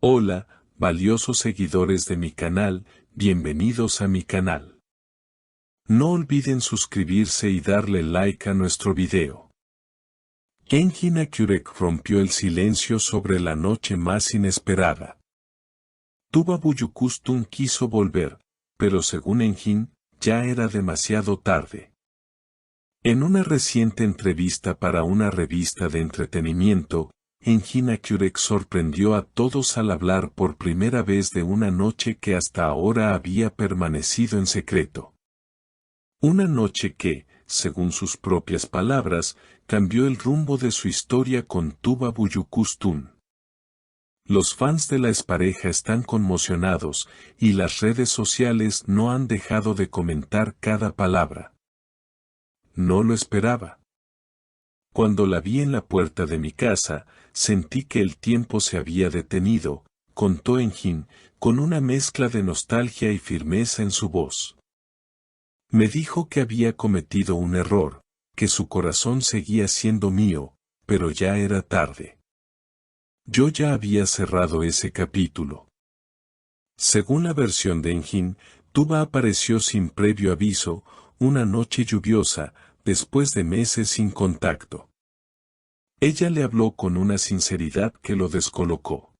Hola, valiosos seguidores de mi canal, bienvenidos a mi canal. No olviden suscribirse y darle like a nuestro video. Engin Akyurek rompió el silencio sobre la noche más inesperada. Tuba Büyüküstün quiso volver, pero según Engin, ya era demasiado tarde. En una reciente entrevista para una revista de entretenimiento, Engin Akyurek sorprendió a todos al hablar por primera vez de una noche que hasta ahora había permanecido en secreto. Una noche que, según sus propias palabras, cambió el rumbo de su historia con Tuba Büyüküstün. Los fans de la expareja están conmocionados, y las redes sociales no han dejado de comentar cada palabra. No lo esperaba. Cuando la vi en la puerta de mi casa, sentí que el tiempo se había detenido, contó Engin, con una mezcla de nostalgia y firmeza en su voz. Me dijo que había cometido un error, que su corazón seguía siendo mío, pero ya era tarde. Yo ya había cerrado ese capítulo. Según la versión de Engin, Tuba apareció sin previo aviso, una noche lluviosa, después de meses sin contacto. Ella le habló con una sinceridad que lo descolocó.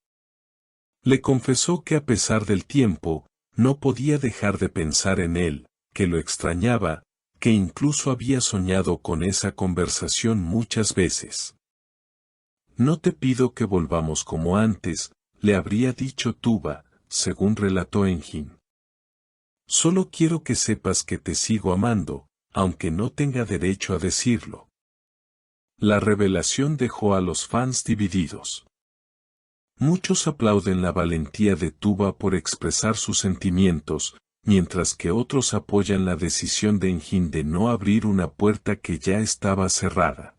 Le confesó que a pesar del tiempo, no podía dejar de pensar en él, que lo extrañaba, que incluso había soñado con esa conversación muchas veces. No te pido que volvamos como antes, le habría dicho Tuba, según relató Engin. Solo quiero que sepas que te sigo amando, aunque no tenga derecho a decirlo. La revelación dejó a los fans divididos. Muchos aplauden la valentía de Tuba por expresar sus sentimientos, mientras que otros apoyan la decisión de Engin de no abrir una puerta que ya estaba cerrada.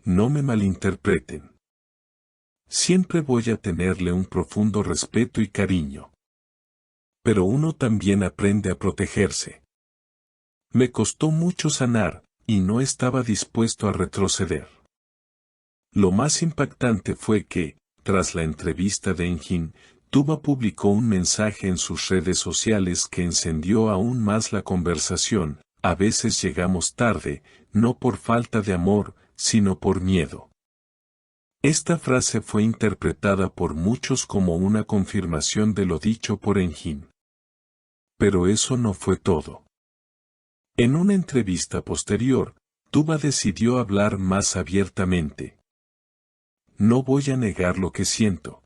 No me malinterpreten. Siempre voy a tenerle un profundo respeto y cariño. Pero uno también aprende a protegerse. Me costó mucho sanar, y no estaba dispuesto a retroceder. Lo más impactante fue que, tras la entrevista de Engin, Tuba publicó un mensaje en sus redes sociales que encendió aún más la conversación. A veces llegamos tarde, no por falta de amor, sino por miedo. Esta frase fue interpretada por muchos como una confirmación de lo dicho por Engin. Pero eso no fue todo. En una entrevista posterior, Tuba decidió hablar más abiertamente. No voy a negar lo que siento.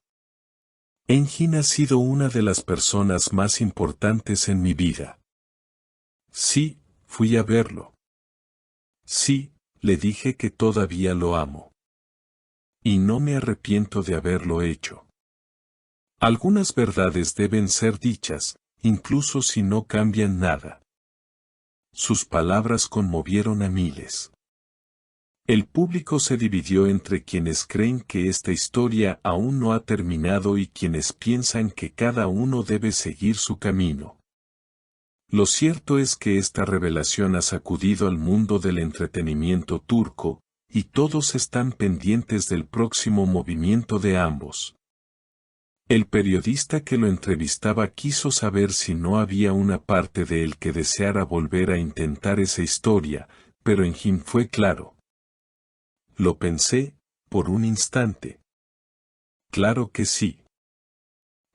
Engin ha sido una de las personas más importantes en mi vida. Sí, fui a verlo. Sí, le dije que todavía lo amo. Y no me arrepiento de haberlo hecho. Algunas verdades deben ser dichas, incluso si no cambian nada. Sus palabras conmovieron a miles. El público se dividió entre quienes creen que esta historia aún no ha terminado y quienes piensan que cada uno debe seguir su camino. Lo cierto es que esta revelación ha sacudido al mundo del entretenimiento turco, y todos están pendientes del próximo movimiento de ambos. El periodista que lo entrevistaba quiso saber si no había una parte de él que deseara volver a intentar esa historia, pero Engin fue claro. Lo pensé, por un instante. Claro que sí.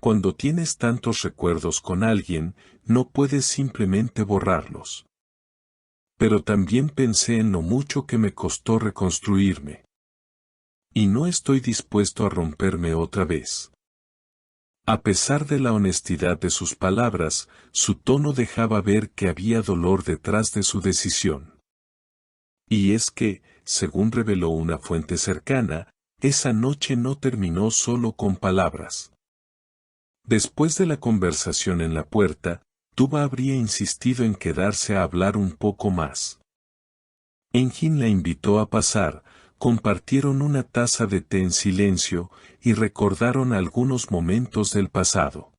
Cuando tienes tantos recuerdos con alguien, no puedes simplemente borrarlos. Pero también pensé en lo mucho que me costó reconstruirme. Y no estoy dispuesto a romperme otra vez. A pesar de la honestidad de sus palabras, su tono dejaba ver que había dolor detrás de su decisión. Y es que, según reveló una fuente cercana, esa noche no terminó solo con palabras. Después de la conversación en la puerta, Tuba habría insistido en quedarse a hablar un poco más. Engin la invitó a pasar, compartieron una taza de té en silencio, y recordaron algunos momentos del pasado.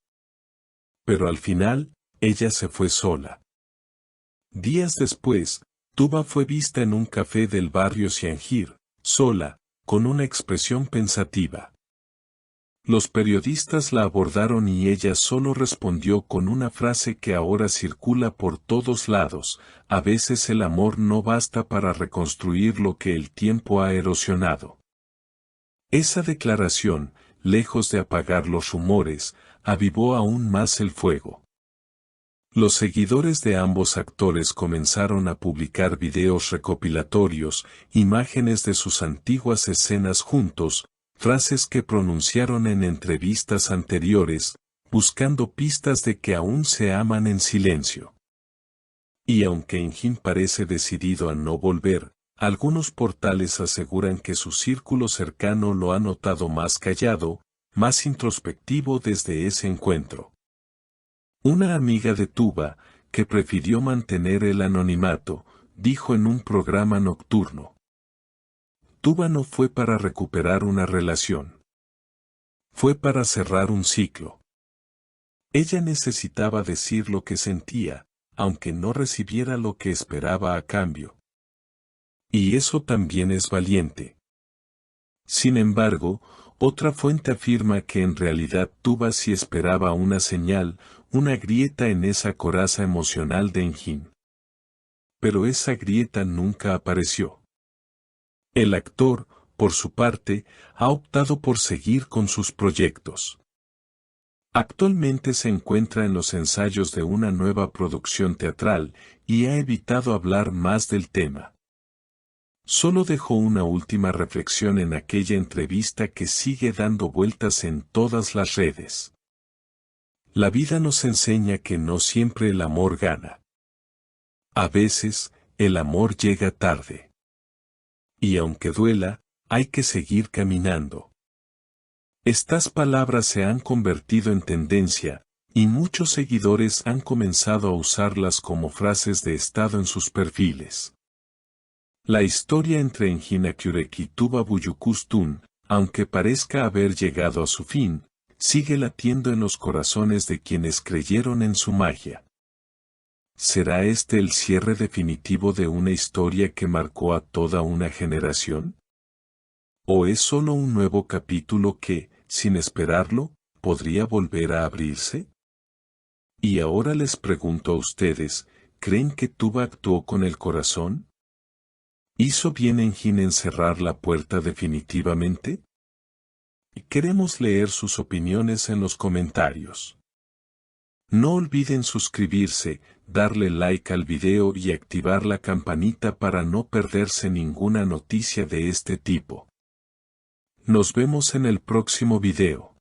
Pero al final, ella se fue sola. Días después, Tuba fue vista en un café del barrio Cihangir, sola, con una expresión pensativa. Los periodistas la abordaron y ella solo respondió con una frase que ahora circula por todos lados: a veces el amor no basta para reconstruir lo que el tiempo ha erosionado. Esa declaración, lejos de apagar los rumores, avivó aún más el fuego. Los seguidores de ambos actores comenzaron a publicar videos recopilatorios, imágenes de sus antiguas escenas juntos, frases que pronunciaron en entrevistas anteriores, buscando pistas de que aún se aman en silencio. Y aunque Engin parece decidido a no volver, algunos portales aseguran que su círculo cercano lo ha notado más callado, más introspectivo desde ese encuentro. Una amiga de Tuba, que prefirió mantener el anonimato, dijo en un programa nocturno: Tuba no fue para recuperar una relación. Fue para cerrar un ciclo. Ella necesitaba decir lo que sentía, aunque no recibiera lo que esperaba a cambio. Y eso también es valiente. Sin embargo, otra fuente afirma que en realidad Tuba sí esperaba una señal, una grieta en esa coraza emocional de Engin. Pero esa grieta nunca apareció. El actor, por su parte, ha optado por seguir con sus proyectos. Actualmente se encuentra en los ensayos de una nueva producción teatral y ha evitado hablar más del tema. Solo dejó una última reflexión en aquella entrevista que sigue dando vueltas en todas las redes. La vida nos enseña que no siempre el amor gana. A veces, el amor llega tarde. Y aunque duela, hay que seguir caminando. Estas palabras se han convertido en tendencia, y muchos seguidores han comenzado a usarlas como frases de estado en sus perfiles. La historia entre Engin Akyurek y Tuba Büyüküstün, aunque parezca haber llegado a su fin, sigue latiendo en los corazones de quienes creyeron en su magia. ¿Será este el cierre definitivo de una historia que marcó a toda una generación? ¿O es solo un nuevo capítulo que, sin esperarlo, podría volver a abrirse? Y ahora les pregunto a ustedes, ¿creen que Tuba actuó con el corazón? ¿Hizo bien Engin en cerrar la puerta definitivamente? Queremos leer sus opiniones en los comentarios. No olviden suscribirse, darle like al video y activar la campanita para no perderse ninguna noticia de este tipo. Nos vemos en el próximo video.